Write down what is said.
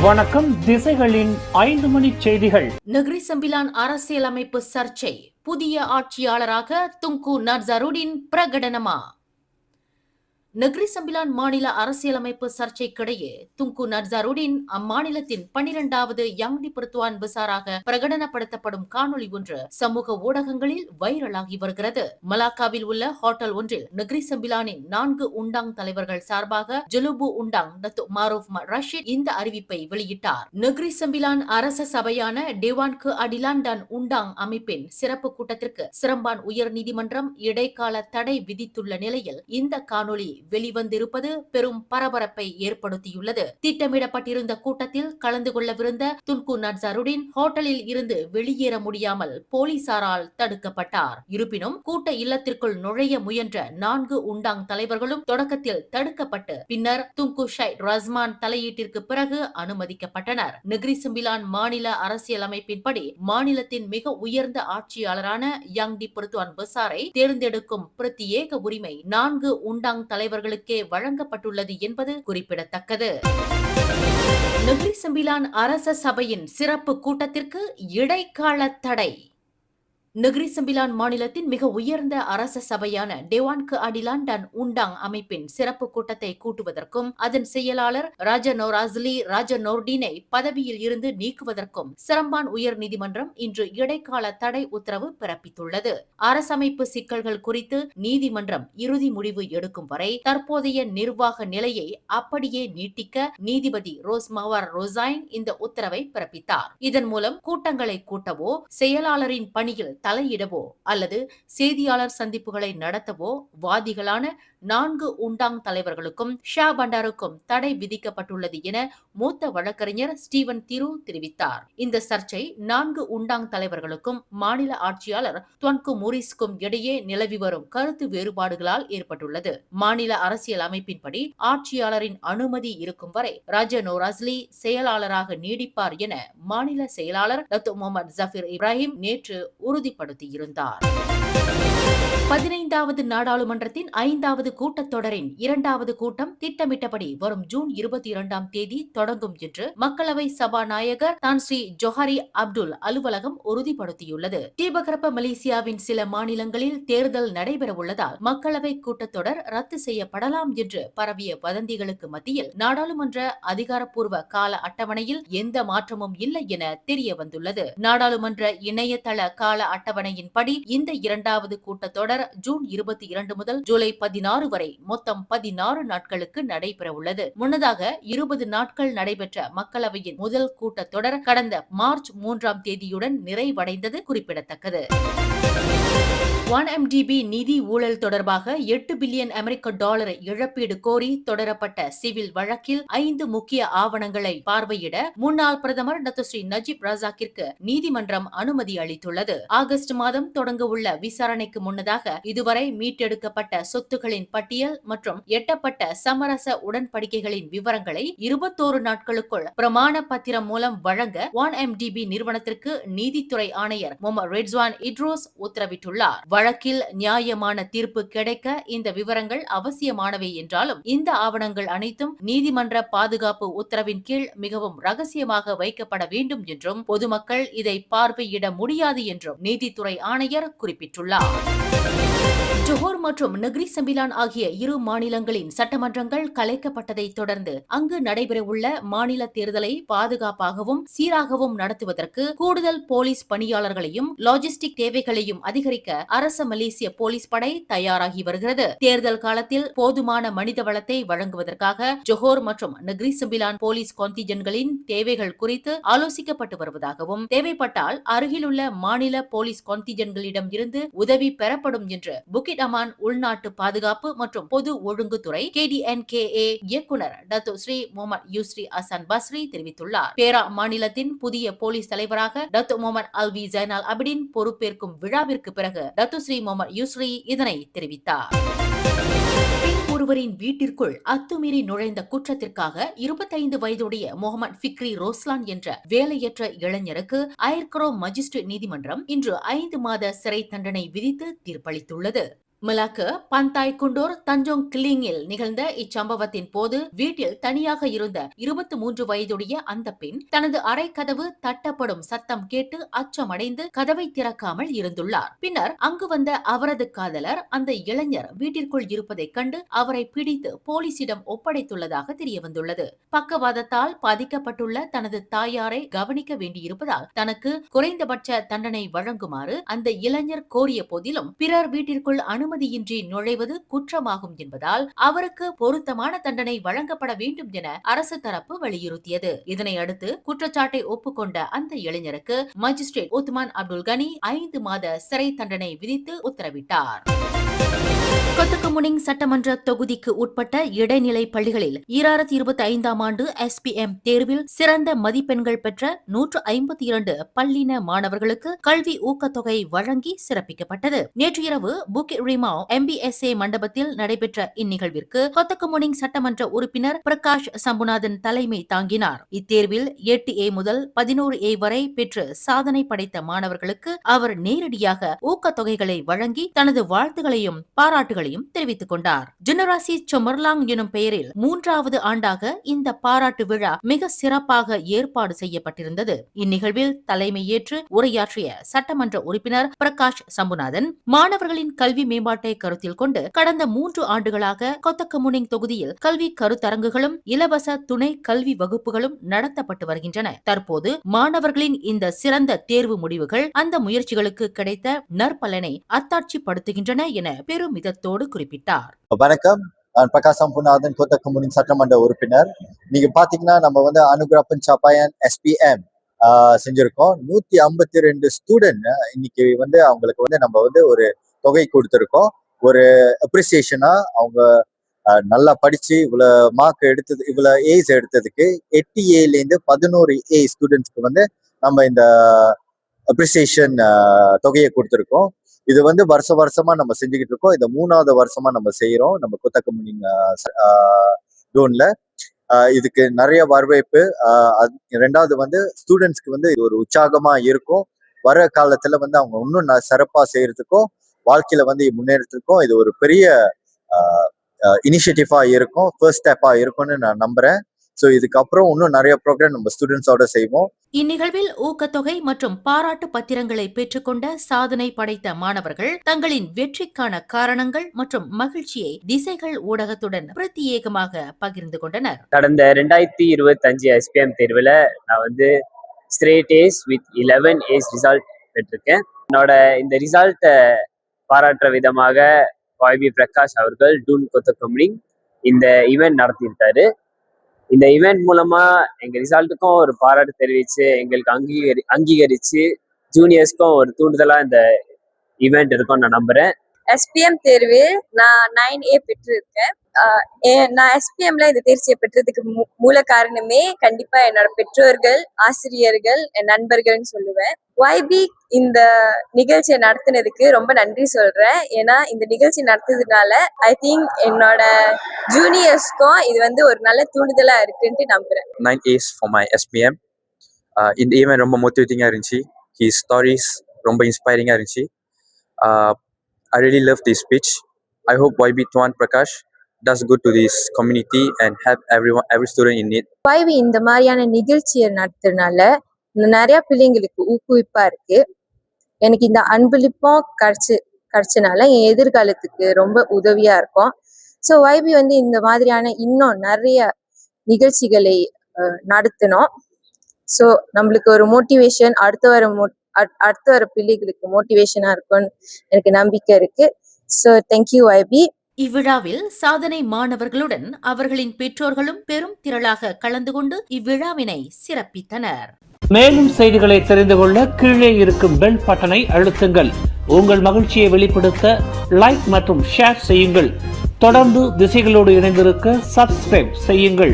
வணக்கம். திசைகளின் 5 மணி செய்திகள். நக்ரி சம்பிலான் அரசியலமைப்பு சர்ச்சை, புதிய ஆட்சியாளராக துங்கு நஸ்ருதீன் பிரகடனமா? நக்ரி சம்பிலான் மாநில அரசியலமைப்பு சர்ச்சைக்கிடையே துங்கு நஸ்ருதீன் அம்மாநிலத்தின் 12வது யங் டி பர்துவான் பசாராக பிரகடனப்படுத்தப்படும் காணொளி ஒன்று சமூக ஊடகங்களில் வைரலாகி வருகிறது. மலாக்காவில் உள்ள ஹோட்டல் ஒன்றில் நக்ரி சம்பிலானின் 4 உண்டாங் தலைவர்கள் சார்பாக ஜலுபு உண்டாங் டத்து மாரூஃப் ரஷீத் இந்த அறிவிப்பை வெளியிட்டார். நக்ரி சம்பிலான் அரச சபையான டேவான் கே அடிலான் டான் உண்டாங் அமைப்பின் சிறப்பு கூட்டத்திற்கு சிரம்பான் உயர் நீதிமன்றம் இடைக்கால தடை விதித்துள்ள நிலையில் இந்த காணொளி வெளிவந்திருப்பது பெரும் பரபரப்பை ஏற்படுத்தியுள்ளது. திட்டமிடப்பட்டிருந்த கூட்டத்தில் கலந்து கொள்ளவிருந்த துங்கு நஸ்ருதீன் ஹோட்டலில் இருந்து வெளியேற முடியாமல் போலீசாரால் தடுக்கப்பட்டார். இருப்பினும் கூட்ட இல்லத்திற்குள் நுழைய முயன்ற 4 உண்டாங் தலைவர்களும் தொடக்கத்தில் தடுக்கப்பட்டு பின்னர் துங்கு ஷைட் ரஸ்மான் தலையீட்டிற்கு பிறகு அனுமதிக்கப்பட்டனர். நக்ரி சம்பிலான் மாநில அரசியலமைப்பின்படி மாநிலத்தின் மிக உயர்ந்த ஆட்சியாளரான யங் டி பர்துவான் பசாரை தேர்ந்தெடுக்கும் பிரத்யேக உரிமை 4 உண்டாங் தலைவர்களுக்கே வழங்கப்பட்டுள்ளது என்பது குறிப்பிடத்தக்கது. நக்ரி சம்பிலான் அரச சபையின் சிறப்பு கூட்டத்திற்கு இடைக்கால தடை. நக்ரி சம்பிலான் மாநிலத்தின் மிக உயர்ந்த அரச சபையான டேவான் கே அடிலான் டான் உண்டாங் அமைப்பின் சிறப்பு கூட்டத்தை கூட்டுவதற்கும் அதன் செயலாளர் ராஜா நோராஸ்லி ராஜா நோர்டீனை பதவியில் இருந்து நீக்குவதற்கும் சிரம்பான் உயர் நீதிமன்றம் இன்று இடைக்கால தடை உத்தரவு பிறப்பித்துள்ளது. அரசமைப்பு சிக்கல்கள் குறித்து நீதிமன்றம் இறுதி முடிவு எடுக்கும் வரை தற்போதைய நிர்வாக நிலையை அப்படியே நீட்டிக்க நீதிபதி ரோஸ் மவார் ரோசைன் இந்த உத்தரவை பிறப்பித்தார். இதன் மூலம் கூட்டங்களை கூட்டவோ செயலாளரின் பணியில் தலையிடவோ அல்லது செய்தியாளர் சந்திப்புகளை நடத்தவோ வாதிகளான 4 உண்டாங் தலைவர்களுக்கும் ஷா பண்டாருக்கும் தடை விதிக்கப்பட்டுள்ளது என மூத்த வழக்கறிஞர் ஸ்டீவன் திரு தெரிவித்தார். இந்த சர்ச்சை 4 உண்டாங் தலைவர்களுக்கும் மாநில ஆட்சியாளர் துவன்கு மோரிஸ்க்கும் இடையே நிலவி வரும் கருத்து வேறுபாடுகளால் ஏற்பட்டுள்ளது. மாநில அரசியல் அமைப்பின்படி ஆட்சியாளரின் அனுமதி இருக்கும் வரை ராஜா நோராஸ்லி செயலாளராக நீடிப்பார் என மாநில செயலாளர் டத்து முகமது ஜஃபீர் இப்ராஹிம் நேற்று உறுதிப்படுத்தியிருந்தார். 15வது நாடாளுமன்றத்தின் 5வது கூட்டத்தொடரின் 2வது கூட்டம் திட்டமிட்டபடி வரும் ஜூன் 22ஆம் தேதி தொடங்கும் என்று மக்களவை சபாநாயகர் தான் ஸ்ரீ ஜொஹாரி அப்துல் அலுவலகம் உறுதிப்படுத்தியுள்ளது. தீபகற்ப மலேசியாவின் சில மாநிலங்களில் தேர்தல் நடைபெற உள்ளதால் மக்களவை கூட்டத்தொடர் ரத்து செய்யப்படலாம் என்று பரவிய வதந்திகளுக்கு மத்தியில் நாடாளுமன்ற அதிகாரப்பூர்வ கால அட்டவணையில் எந்த மாற்றமும் இல்லை என தெரிய வந்துள்ளது. நாடாளுமன்ற இணையதள கால அட்டவணையின்படி இந்த 2வது கூட்டத்தொடர் ஜூன் 22 முதல் ஜூலை 16 வரை மொத்தம் 16 நாட்களுக்கு நடைபெற உள்ளது. முன்னதாக 20 நாட்கள் நடைபெற்ற மக்களவையின் முதல் கூட்டத்தொடர் கடந்த மார்ச் 3ஆம் தேதியுடன் நிறைவடைந்தது குறிப்பிடத்தக்கது. 1MDB நிதி ஊழல் தொடர்பாக 8 பில்லியன் அமெரிக்க டாலர் இழப்பீடு கோரி தொடரப்பட்ட சிவில் வழக்கில் 5 முக்கிய ஆவணங்களை பார்வையிட முன்னாள் பிரதமர் டத்து ஸ்ரீ நஜீப் ரசாக்கிற்கு நீதிமன்றம் அனுமதி அளித்துள்ளது. ஆகஸ்ட் மாதம் தொடங்க உள்ள விசாரணைக்கு முன்னதாக இதுவரை மீட்டெடுக்கப்பட்ட சொத்துகளின் பட்டியல் மற்றும் எட்டப்பட்ட சமரச உடன்படிக்கைகளின் விவரங்களை 21 நாட்களுக்குள் பிரமாண பத்திரம் மூலம் வழங்க 1MDB நிறுவனத்திற்கு நீதித்துறை ஆணையர் முகமது ரெட்ஸ்வான் இட்ரோஸ் உத்தரவிட்டுள்ளார். வழக்கில் நியாயமான தீர்ப்பு கிடைக்க இந்த விவரங்கள் அவசியமானவை என்றாலும் இந்த ஆவணங்கள் அனைத்தும் நீதிமன்ற பாதுகாப்பு உத்தரவின் கீழ் மிகவும் ரகசியமாக வைக்கப்பட வேண்டும் என்றும் பொதுமக்கள் இதை பார்வையிட முடியாது என்றும் நீதித்துறை ஆணையர் குறிப்பிட்டுள்ளார். ஜொஹோர் மற்றும் நக்ரி சம்பிலான் ஆகிய இரு மாநிலங்களின் சட்டமன்றங்கள் கலைக்கப்பட்டதை தொடர்ந்து அங்கு நடைபெறவுள்ள மாநில தேர்தலை பாதுகாப்பாகவும் சீராகவும் நடத்துவதற்கு கூடுதல் போலீஸ் பணியாளர்களையும் லாஜிஸ்டிக் தேவைகளையும் அதிகரிக்க அரச மலேசிய போலீஸ் படை தயாராகி வருகிறது. தேர்தல் காலத்தில் போதுமான மனித வளத்தை வழங்குவதற்காக ஜொஹோர் மற்றும் நக்ரி சம்பிலான் போலீஸ் கான்டிஜென்ட்களின் தேவைகள் குறித்து ஆலோசிக்கப்பட்டு வருவதாகவும் தேவைப்பட்டால் அருகிலுள்ள மாநில போலீஸ் கான்டிஜென்ட்களிடம் இருந்து உதவி பெறப்படும் என்று புக்கிட் அமான் உள்நாட்டு பாதுகாப்பு மற்றும் பொது ஒழுங்குத்துறை KDNKA இயக்குனர் டத்து ஸ்ரீ முகமது யூஸ்ரி அசன் பஸ்ரி தெரிவித்துள்ளார். பேரா மாநிலத்தின் புதிய போலீஸ் தலைவராக டத்து முகமது அல்வி ஜைனால் அபிடின் பொறுப்பேற்கும் விழாவிற்கு பிறகு டத்து ஸ்ரீ முகமது யூஸ்ரி இதனை தெரிவித்தார். ஒருவரின் வீட்டிற்குள் அத்துமீறி நுழைந்த குற்றத்திற்காக 25 வயதுடைய முகமது ஃபிக்ரி ரோஸ்லான் என்ற வேலையற்ற இளைஞருக்கு ஐர்க்ரோ மஜிஸ்ட்ரேட் நீதிமன்றம் இன்று 5 மாத சிறை தண்டனை விதித்து தீர்ப்பளித்துள்ளது. மலாக்க பந்தாய் குண்டோர் தஞ்சோங் கிளிங்கில் நிகழ்ந்த இச்சம்பவத்தின் போது வீட்டில் தனியாக இருந்த 23 வயதுடைய அந்த பெண் தனது அறை கதவு தட்டப்படும் சத்தம் கேட்டு அச்சமடைந்து கதவை திறக்காமல் இருந்துள்ளார். பின்னர் அங்கு வந்த அவரது காதலர் அந்த இளைஞர் வீட்டிற்குள் இருப்பதைக் கண்டு அவரை பிடித்து போலீசிடம் ஒப்படைத்துள்ளதாக தெரியவந்துள்ளது. பக்கவாதத்தால் பாதிக்கப்பட்டுள்ள தனது தாயாரை கவனிக்க வேண்டியிருப்பதால் தனக்கு குறைந்தபட்ச தண்டனை வழங்குமாறு அந்த இளைஞர் கோரிய போதிலும் பிறர் வீட்டிற்குள் அனுமதியின்றி நுழைவது குற்றமாகும் என்பதால் அவருக்கு பொருத்தமான தண்டனை வழங்கப்பட வேண்டும் என அரசு தரப்பு வலியுறுத்தியது. இதனை அடுத்து குற்றச்சாட்டை ஒப்புக்கொண்ட அந்த இளைஞருக்கு மஜிஸ்ட்ரேட் உத்மான் அப்துல் கனி 5 மாத சிறை தண்டனை விதித்து உத்தரவிட்டார். கொத்தகமுனிங் சட்டமன்ற தொகுதிக்கு உட்பட்ட இடைநிலை பள்ளிகளில் 2025ஆம் ஆண்டு SPM தேர்வில் சிறந்த மதிப்பெண்கள் பெற்ற 152 பள்ளின மாணவர்களுக்கு கல்வி ஊக்கத்தொகை வழங்கி சிறப்பிக்கப்பட்டது. நேற்று இரவு புக்கிட் ரிமாவ் MBSA மண்டபத்தில் நடைபெற்ற இந்நிகழ்விற்கு கொத்தகமுனிங் சட்டமன்ற உறுப்பினர் பிரகாஷ் சம்புநாதன் தலைமை தாங்கினார். இத்தேர்வில் 8A முதல் 11A வரை பெற்று சாதனை படைத்த மாணவர்களுக்கு அவர் நேரடியாக ஊக்கத்தொகைகளை வழங்கி தனது வாழ்த்துகளையும் பாராட்டுகளையும் தெரிவித்துக் கொண்டார். ஜெனராசி சொமர்லாங் எனும் பெயரில் 3வது ஆண்டாக இந்த பாராட்டு விழா மிக சிறப்பாக ஏற்பாடு செய்யப்பட்டிருந்தது. இந்நிகழ்வில் தலைமை ஏற்று உரையாற்றிய சட்டமன்ற உறுப்பினர் பிரகாஷ் சம்புநாதன் மாணவர்களின் கல்வி மேம்பாட்டை கருத்தில் கொண்டு கடந்த 3 ஆண்டுகளாக கொத்தகமுனிங் தொகுதியில் கல்வி கருத்தரங்குகளும் இலவச துணை கல்வி வகுப்புகளும் நடத்தப்பட்டு வருகின்றன. தற்போது மாணவர்களின் இந்த சிறந்த தேர்வு முடிவுகள் அந்த முயற்சிகளுக்கு கிடைத்த நற்பலனை அத்தாட்சிப்படுத்துகின்றன என பெருமிதத்தோடு குறிப்பிட்டார். வணக்கம், நான் பிரகாஷ் சம்புநாதன், கொத்தகமுனிங் சட்டமன்ற உறுப்பினர். நீங்க பாத்தீங்கன்னா நம்ம அனுகிரா பஞ்சாபாயன் SPM செஞ்சிருக்கோம். 152 ஸ்டூடெண்ட் இன்னைக்கு அவங்களுக்கு நம்ம ஒரு தொகை கொடுத்திருக்கோம். ஒரு அப்ரிசியேஷனா அவங்க நல்லா படிச்சு இவ்வளவு மார்க் எடுத்தது, இவ்வளவு ஏஸ் எடுத்ததுக்கு 8A இருந்து 11A ஸ்டூடெண்ட்ஸ்க்கு நம்ம இந்த அப்ரிசியேஷன் தொகையை கொடுத்திருக்கோம். இது வருஷமா நம்ம செஞ்சுக்கிட்டு இருக்கோம். இந்த 3வது வருஷமா நம்ம செய்யறோம் நம்ம கொத்தகமுனிங் ஜோன்ல. இதுக்கு நிறைய வரவேற்பு. 2வது ஸ்டூடெண்ட்ஸ்க்கு இது ஒரு உற்சாகமா இருக்கும். வர காலத்துல அவங்க இன்னும் சிறப்பா செய்யறதுக்கும் வாழ்க்கையில முன்னேறதுக்கும் இது ஒரு பெரிய இனிஷியேட்டிவா இருக்கும், ஃபர்ஸ்ட் ஸ்டெப்பா இருக்கும்னு நான் நம்புறேன். சோ இதுக்கப்புறம் இன்னும் நிறைய ப்ரோக்ராம் நம்ம ஸ்டூடெண்ட்ஸோட செய்வோம். இந்நிகழ்வில் ஊக்கத்தொகை மற்றும் பாராட்டு பத்திரங்களை பெற்றுக்கொண்ட சாதனை படைத்த மாணவர்கள் தங்களின் வெற்றிக்கான காரணங்கள் மற்றும் மகிழ்ச்சியை திசைகள் ஊடகத்துடன் பிரத்யேகமாக பகிர்ந்து கொண்டனர். கடந்த 2025 SPM தேர்வுல நான் straight As with 11 As result பெற்றிருக்கேன். என்னோட இந்த ரிசல்ட்டை பாராட்டுற விதமாக YB பிரகாஷ் அவர்கள் டூன் கொத்தகமுனிங் இந்த ஈவெண்ட் நடத்தியிருக்காரு. இந்த ஈவெண்ட் மூலமா எங்க ரிசல்ட்டுக்கும் ஒரு பாராட்டு தெரிவிச்சு எங்களுக்கு அங்கீகரிச்சு ஜூனியர்ஸ்க்கும் ஒரு தூண்டுதலா இந்த ஈவெண்ட் இருக்கும்னு நான் நம்புறேன். SPM தேர்வு நான் 9A பெற்றிருக்கேன். நான் SPMல இந்த தேர்ச்சியை பெற்றதுக்கு மூல காரணமே கண்டிப்பா என்னோட பெற்றோர்கள், ஆசிரியர்கள், என் நண்பர்கள்னு சொல்லுவேன். YB இந்த நிகழ்ச்சியை நடத்தினதுக்கு ரொம்ப நன்றி சொல்றேன். ஏன்னா இந்த நிகழ்ச்சி நடத்துறதுனால ஐ திங்க் என்னோட ஜூனியர்ஸ்க்கும் இது ஒரு நல்ல தூண்டுதலா இருக்குன்ட்டு நம்புறேன். 9 A's for my SPM. இந்த ஈவெண்ட் ரொம்ப மோட்டிவேட்டிங்கா இருந்துச்சு. His stories ரொம்ப இன்ஸ்பைரிங்கா இருந்துச்சு. I really love this speech. I hope YB Tuan Prakash does good to this community and help every student in need. YB இந்த மாதிரியான நிகழ்ச்சியை நடத்துறதுனால நிறைய பிள்ளைங்களுக்கு ஊக்குவிப்பா இருக்கு. எனக்கு இந்த அன்பளிப்பும் கிடைச்சனால என் எதிர்காலத்துக்கு ரொம்ப உதவியா இருக்கும். ஸோ YB இந்த மாதிரியான இன்னும் நிறைய நிகழ்ச்சிகளை நடத்தணும். ஸோ நம்மளுக்கு ஒரு மோட்டிவேஷன் அடுத்த வர பிள்ளைகளுக்கு மோட்டிவேஷனா இருக்கும்னு எனக்கு நம்பிக்கை இருக்கு. So thank you YB. இவ்விழாவில் சாதனை மாணவர்களுடன் அவர்களின் பெற்றோர்களும் பெரும் திரளாக கலந்து கொண்டு இவ்விழாவினை சிறப்பித்தனர். மேலும் செய்திகளை தெரிந்து கொள்ள கீழே இருக்கும் பெல் பட்டனை அழுத்துங்கள். உங்கள் மகிழ்ச்சியை வெளிப்படுத்த லைக் மற்றும் ஷேர் செய்யுங்கள். தொடர்ந்து திசைகளோடு இணைந்திருக்க சப்ஸ்கிரைப் செய்யுங்கள்.